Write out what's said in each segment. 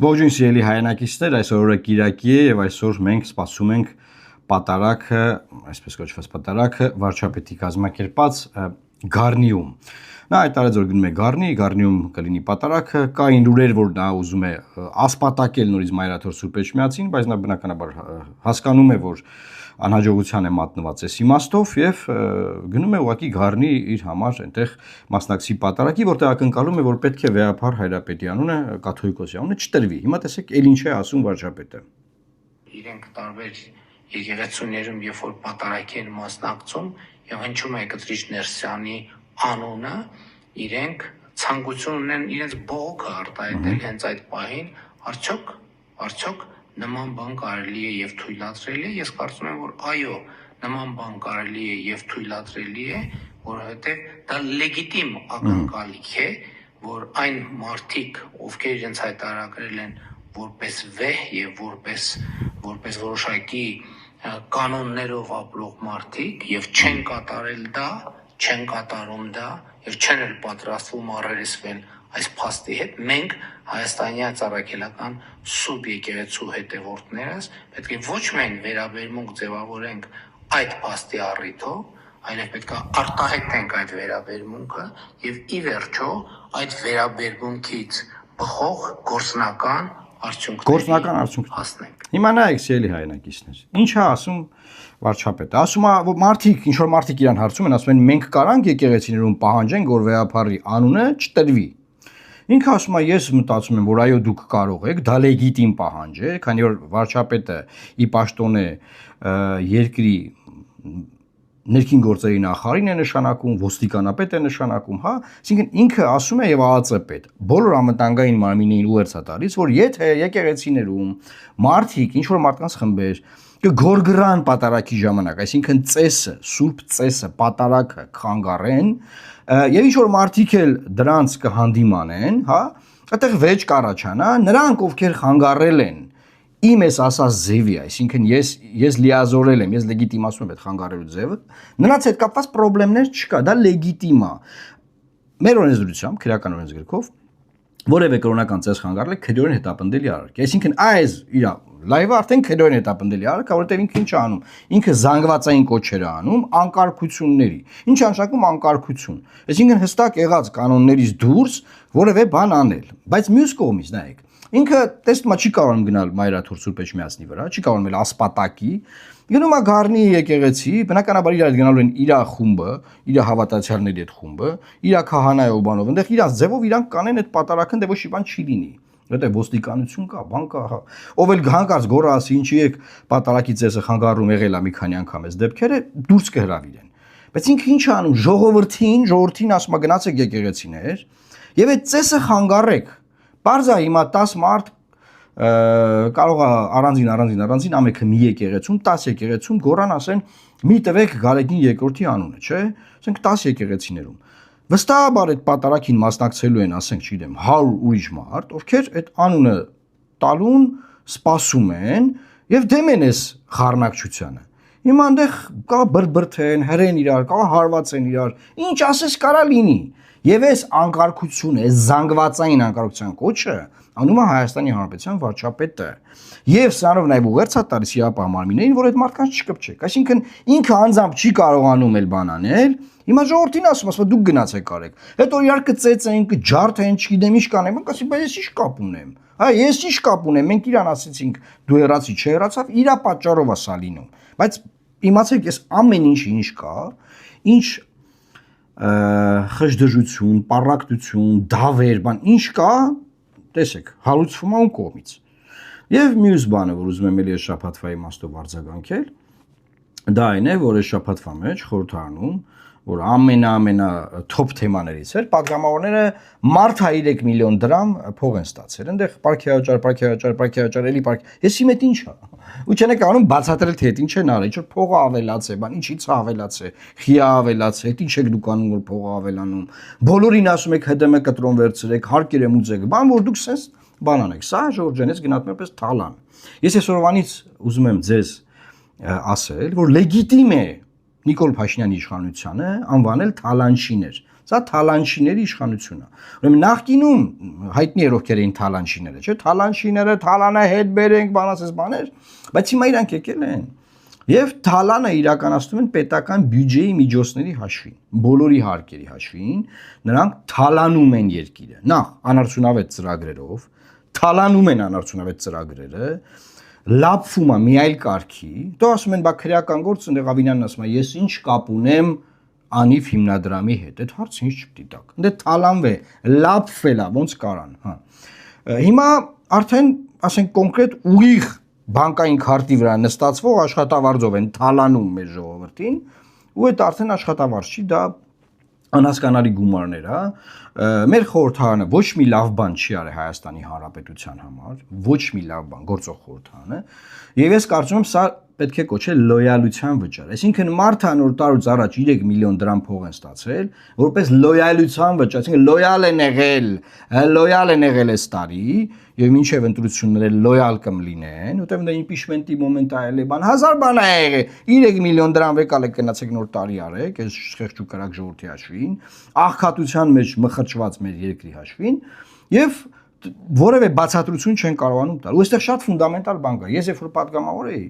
Ողջույն սիրելի հայրենակիցներ, այսօր օրը Կիրակի է եւ այսօր մենք սպասում ենք պատարագը, այսպես կոչված պատարագը վարչապետի կազմակերպած Գառնիում։ Նա հայտարարեց, որ գնում է Գառնիում կլինի պատարագը, կային լուրեր, որ նա ուզում է ասպատակել նորից Մայրաթոր Սուրբ Էջմիածին, բայց նա բնականաբար հասկանում է, որ անհաջողության է մատնված այս իմաստով եւ գնում է ուղղակի Գառնի իր համար այնտեղ մասնակցի պատարագի, որտեղ ակնկալում է, որ պետք է Վեհափար Հայրապետի անունը, կաթողիկոսի անունը չտրվի։ Հիմա տեսեք, ել ինչ է ասում վարչապետը։ Իրենք տարբեր եկեղեցիներում, երբ որ պատարագի են մասնակցում եւ հնչում է Կտրիչ Ներսյանի անունը, իրենք ցանկություն ունեն իրենց բողոքը արտահայտել հենց այդ պահին, արդյոք նման բան կարելի է եւ թույլատրելի է։ Ես կարծում եմ, որ այո, նման բան կարելի է եւ թույլատրելի է, որովհետեւ դա լեգիտիմ ակնկալիք է, որ այն մարդիկ, ովքեր իրենց հայտարարել են որպես վեհ եւ որպես որոշակի կանոններով ապրող մարդիկ եւ չեն կատարել դա, չեն կատարում դա եւ չեն էլ պատրաստվում առերեսվել այս փաստի հետ, մենք հայաստանյան ծառայական սուրբ եկեղեցու հետևորդներս պետք է ոչ միայն վերաբերմունք ձևավորենք այդ փաստի առիթով, այլև պետք է արտահայտենք այդ վերաբերմունքը եւ ի վերջո այդ վերաբերմունքից բխող գործնական արդյունքներ հասնենք։ Հիմա նայեք, սիրելի հայրենակիցներ, ինչ է ասում վարչապետը։ Ասում է, որ մարդիկ, ինչ որ մարդիկ իրան հարցում են, ասում են մենք կարանք եկեղեցիներում պահանջենք, որ Վեհափարի անունը չտրվի։ Ինքը ասում է, ես մտածում եմ, որ այո դուք կարող եք, դա լեգիտիմ պահանջ է, քանի որ վարչապետը ի պաշտոն է երկրի ներքին գործերի նախարարին է նշանակում, ոստիկանապետ է նշանակում, հա, այսինքն ինքը ասում է եւ ԱԱԾ-պետ բոլոր անվտանգային մարմիններին ուղերձ է տալիս, որ եթե եկեղեցիներում մարդիկ, ինչ որ մարդկանց խմբեր կգորգրան պատարագի ժամանակ, այսինքն ծեսը, սուրբ ծեսը, պատարագը խանգարեն, եւ ինչ որ մարդիկ էլ դրանց կհանդիմանեն, հա, այդտեղ վեճ կառաջանա, նրանք ովքեր խանգարել են իմ ես ասած ձևի, այսինքն ես լիազորել եմ, ես լեգիտիմացում եմ այդ խանգարելու ձևը, նրանց հետ կապված խնդիրներ չկա, դա լեգիտիմ է։ Մեր օրենսդրությամբ, քրեական օրենսգրքով որևէ կրոնական ծես խանգարել է քրեորեն հետապնդելի արարք։ Այսինքն այս իր լայվը արդեն քրեորեն հետապնդելի արարք, որովհետև ինքը ինչ է անում։ Ինքը զանգվածային կոչեր է անում անկարգությունների։ Ինչ է նշանակում անկարգություն։ Այսինքն հստակ եղած կանոններից դուրս որևէ բան անել։ Բայց մյուս կողմից նայեք, ինքը տեսնում է չի կարող գնալ Մայրաթոր Սուրբ Էջմիածնի վրա, չի կարող էլ ասպատակի, գնում է Գառնի եկեղեցի, բնականաբար իր հետ գնալու են իր խումբը, իր հավատացյալների հետ խումբը, իր քահանայով բանով, այնտեղ իրանց ձևով իրանք կանեն այդ պատարագն, դե ոչ մի բան չի լինի։ Որտեղ ոստիկանություն կա, բան կա, հա։ Ով էլ հանկարծ գոռա ասի, ինչի եք պատարագի ծեսը խանգարում եղել է մի քանի անգամ այս դեպքերը, դուրս կհրավիրեն։ Բայց ինքը ինչ է անում, ժողովրդին ասում է գնացեք եկեղեցիներ, եւ այդ ծեսը խանգարեք։ Պարզա հիմա 10 մարդ կարող է առանձին ամենքը մի եկեղեցում, 10 եկեղեցում գոռան ասեն մի տվեք Գարեգին երկրորդի անունը, չէ՞։ Ասենք 10 եկեղեցիներում։ Վստահաբար այդ պատարագին մասնակցելու են, ասենք, չգիտեմ, 100 ուրիշ մարդ, ովքեր այդ անունը տալուն սպասում են եւ դեմ են այս խառնակցությանը։ Հիմա այնտեղ կա բրբրթեն, հրեն իրար, կա հարվածեն իրար, ինչ ասես կարա լինի։ Եվ այս անկարգությունը, այս զանգվածային անկարգության կոչը անում է Հայաստանի Հանրապետության վարչապետը։ Եվ սրանով նաև ուղերձ է տալիս իրապահ մարմիններին, որ այդ մարդկանց չկպչեք։ Այսինքն ինքը անձամբ չի կարողանում էլ բան անել։ Հիմա ժողովրդին ասում, դուք գնացեք արեք։ Հետո իրար կծեծեն, կջարդեն, չգիտեմ ինչ կանեն, մենք ասենք, բայց ես ինչ կապ ունեմ։ Հա, ես ինչ կապ ունեմ, մենք իրան ասեցինք, դու հեռացի, չհեռացավ, իրա պատճառով է սա լինում։ Բայց իմացեք, ես ամեն ինչ կա, ինչ խժդժություն, պառակտություն, դավեր, բան, ինչ կա, տեսեք, հարուցվում է ում կողմից։ Եվ մյուս բանը, որ ուզում եմ էլի այս շաբաթվա իմաստով արձագանքել, դա այն է, որ այս շաբաթվա մեջ խորհրդարանում, որ ամենա թոփ թեմաներից էր, պատգամավորները մարդ 3 միլիոն դրամ փող են ստացել։ Այնտեղ պարքեաճար, էլի պարք։ Ես իմ հետ ինչ է։ Ու չեն եկանում բացատրել թե այդ ինչ են արել, ինչ որ փողը ավելացե, բան ինչից է ավելացե, խիա ավելացե, այդ ինչ եք դուք անում որ փողը ավելանում։ Բոլորին ասում եք ՀԴՄ կտրոն վերցրեք, հարկեր եմ ուզեք, բան որ դուք sense բան անեք։ Սա Ժորժ ջան, ես գնահատում եմ պես թալան։ Ես այսօրվանից ուզում եմ ձեզ ասել, որ լեգիտիմ է Նիկոլ Փաշինյանի իշխանությանը անվանել թալանչիներ։ Սա թալանչիների իշխանությունն է։ Ուրեմն նախկինում հայտնի էր ովքեր էին թալանչիները, չէ՞, թալանչիները, թալանը հետ բերենք, բանասես բաներ, բայց հիմա իրանք եկել են եւ թալանը իրականացնում են պետական բյուջեի միջոցների հաշվին, բոլորի հարկերի հաշվին, նրանք թալանում են երկիրը։ Նախ անարդյունավետ ծրագրերով, թալանում են անարդյունավետ ծրագրերը, լափվում է մի այլ կարգի, դու ասում են, բա քրեական գործ ընդեղ Ավինյանն ասում է, ես ինչ կապ ունեմ անիվ հիմնադրամի հետ, այդ հարցը ինչ չպետք է տակ։ Դե թալանվե, լափվել է, ոնց կարան, հա։ Հիմա արդեն, ասենք կոնկրետ ուղիղ բանկային քարտի վրա նստածվող աշխատավարձով են թալանում մեր ժողովրդին, ու այդ արդեն աշխատավարձ չի, դա անհասկանալի գումարներ է, մեր խորհրդարանը ոչ մի լավ բան չի արել Հայաստանի Հանրապետության համար, ոչ մի լավ բան, գործող խորհրդարանը, եւ ես կարծում եմ սա պետք է կոչել լոյալության վճար։ Այսինքն մարդը նոր տարուց առաջ 3 միլիոն դրամ փող են ստացել, որպես լոյալության վճար, այսինքն լոյալ են եղել այս տարի, եւ մինչեւ ընտրությունները լոյալ կմլինեն, որտեղ դա իմպիչմենտի մոմենտ այլ է բան, 1000 բան է եղել, 3 միլիոն դրամ եկալ եք գնացեք նոր տարի արեք, այս խեղճ ու կրակ ժողովրդի հաշվին, աղքատության մեջ մխրճված մեր երկրի հաշվին, եւ որևէ բացատրություն չեն կարողանում տալ։ Ու այստեղ շատ ֆունդամենտալ բան կա։ Ես երբ որ պատգամավոր էի,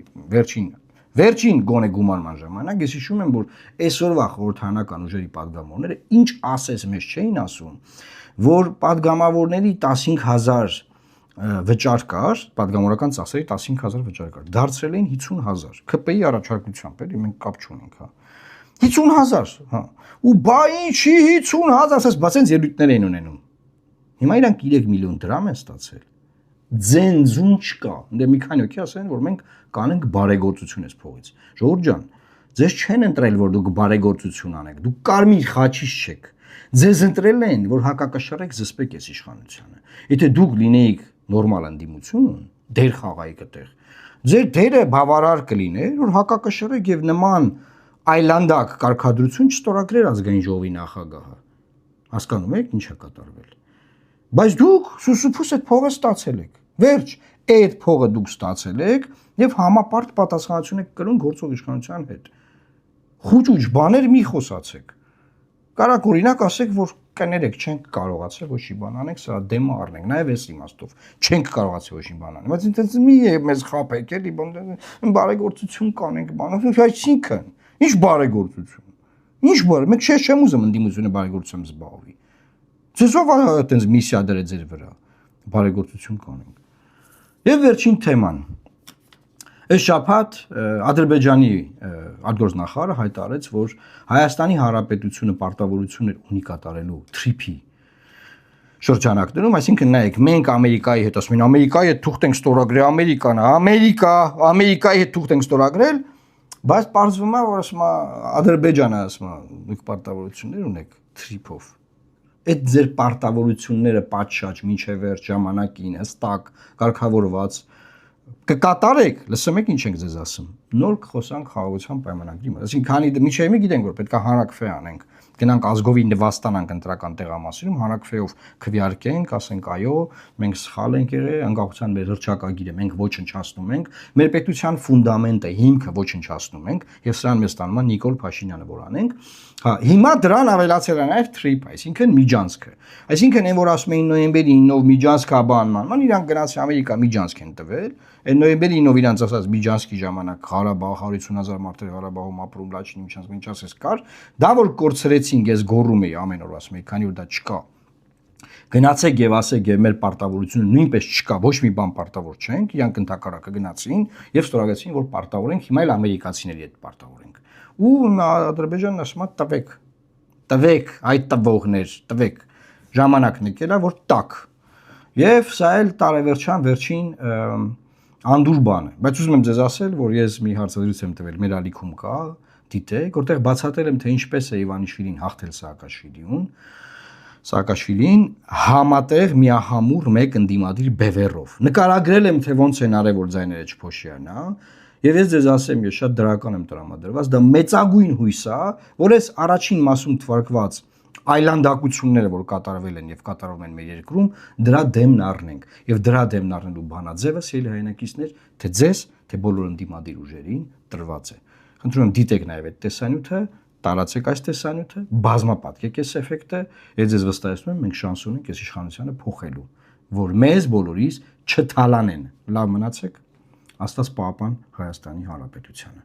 վերջին գոնե գումարման ժամանակ, ես հիշում եմ, որ այսօրվա խորհրդարանական ուժերի պատգամավորները ինչ ասես մեզ չէին ասում, որ պատգամավորների 15000 վճար կար, պատգամավորական ծախսերի 15000 վճար կար։ Դարձրել էին 50000 ԿՊ-ի առաջարկությամբ, էլի մենք կապ չունենք, հա։ 50000, հա։ Ու բա ինչի 50000, ասես, բա ցենց ելույթներ էին ունենում։ Հիմա իրանք 3 միլիոն դրամ են ստացել։ Ձենձուն չկա։ Դե մի քանի հոգի ասեն, որ մենք կանենք բարեգործություն այս փողից։ Ժողովուրդ ջան, ձեզ չեն ընտրել, որ դուք բարեգործություն անեք։ Դուք կարմիր խաչից չեք։ Ձեզ ընտրել են, որ հակակշռեք զսպեք այս իշխանությանը։ Եթե դուք լինեիք նորմալ ընդդիմություն, դեր խաղայիք այդտեղ։ Ձեր դերը բավարար կլիներ, որ հակակշռեք եւ նման այլանդակ կարգադրություն չստորագրեր ազգային ժողովի նախագահը։ Հասկանում եք ինչ է կատարվել։ Բայց դուք սուսուփուս այդ փողը ստացել եք։ Վերջ, այդ փողը դուք ստացել եք եւ համապարտ պատասխանատվություն եք կրում գործող իշխանության հետ։ Խուճուճ բաներ մի խոսացեք։ Կարակ օրինակ ասեք, որ կներեք, չենք կարողացել ոչ մի բան անենք, սա դեմը առնենք, նաեւ այս իմաստով։ Չենք կարողացել ոչ մի բան անել։ Բայց ինձ մի է մեզ խափեք, էլի բարեգործություն կանենք, բանով, այսինքն, ինչ բարեգործություն։ Ինչ բարե, մենք չեմ ուզում ընդդիմությունը բարեգործությամբ զբաղվի։ Ձեզով այդպես միսիա դրե ձեր վրա բարեգործություն կանենք։ Եվ վերջին թեման։ Այս շաբաթ Ադրբեջանի արտգործնախարարը հայտարարեց, որ Հայաստանի Հանրապետությունը պարտավորություններ ունի կատարելու TRIP-ի շրջանակներում, այսինքն նայեք, մենք Ամերիկայի հետ ասում ենք, Ամերիկայի հետ թուղթ ենք ստորագրել, Ամերիկան, Ամերիկայի հետ թուղթ ենք ստորագրել, բայց պարզվում է, որ ասում է Ադրբեջանը ասում է, դուք պարտավորություններ ունեք TRIP-ով։ Այդ ձեր պարտավորությունները պատշաճ մինչև վերջ ժամանակին հստակ կարգավորված կկատարեք, լսում եք ինչ ենք ձեզ ասում։ Նոր կխոսանք խաղաղության պայմանագրի մասին։ Այսինքն քանի միջև մի գիտենք որ պետք է հանրակրվե անենք։ Գնանք ազգովի նվաստանանք ընտրական տեղամասերում, հանրակրվեով քվեարկենք, ասենք այո, մենք սխալ ենք եղել, անկախության մեր հռչակագիրը մենք ոչնչացնում ենք, մեր պետության ֆունդամենտը, հիմքը ոչնչացնում ենք, եւ սրան մեզ տանում է Նիկոլ Փաշինյանը որ անենք։ Հա, հիմա դրան ավելացել է նաև TRIP, այսինքն միջանցքը։ Այսինքն այն որ ասում էին նոյեմբերի 9-ով միջանցքա բանման, իրանք գնացի Ամերիկա միջանցք են տվել։ Այն նոյեմբերի 9-ով իրանք ասած միջանցքի ժամանակ Ղարաբաղ 150,000 մարդեր Ղարաբաղում ապրում լաչին միջանցք ինչ ասես կար, դա որ կորցրեցինք, ես գոռում էի ամեն օր ասում էի, քանի որ դա չկա։ Գնացեք եւ ասեք եւ մեր պարտավորությունը նույնպես չկա, ոչ մի բան պարտավոր չենք, իրանք ընդհակառակը գնացին եւ ստորագրեցին, որ պարտավոր ենք, հիմա էլ ամերիկացիների հետ պարտավոր ենք։ Ու Ադրբեջանն ասում է տվեք այդ տվողներ, տվեք ժամանակն եկել է որ տակ։ Եվ սա էլ տարեվերջան վերջին անդուր բան է։ Բայց ուզում եմ ձեզ ասել, որ ես մի հարցազրույց եմ տվել մեր ալիքում կա, դիտեք, որտեղ բացատրել եմ թե ինչպես է Իվանիշվիլին հաղթել Սաակաշվիլին համատեղ միահամուռ մեկ ընդդիմադիր բևեռով։ Նկարագրել եմ թե ոնց են արել որ ձայները չփոշիան, հա։ Եվ ես ձեզ ասեմ, ես շատ դրական եմ տրամադրված, դա մեծագույն հույս է, որ այս առաջին մասում թվարկված այլանդակությունները, որ կատարվել են եւ կատարվում են մեր երկրում, դրա դեմն առնենք եւ դրա դեմն առնելու բանաձևը սիրելի հայրենակիցներ, թե ձեզ, թե բոլոր ընդդիմադիր ուժերին տրված է։ Խնդրում եմ դիտեք նաեւ այդ տեսանյութը, տարածեք այս տեսանյութը, բազմապատկեք այս էֆեկտը, եւ ձեզ վստահեցնում եմ, մենք շանս ունենք այս իշխանությանը փոխելու, որ մեզ բոլորիս չթալանեն։ Լավ մնացեք, Աստված պահապան Հայաստանի Հանրապետությանը։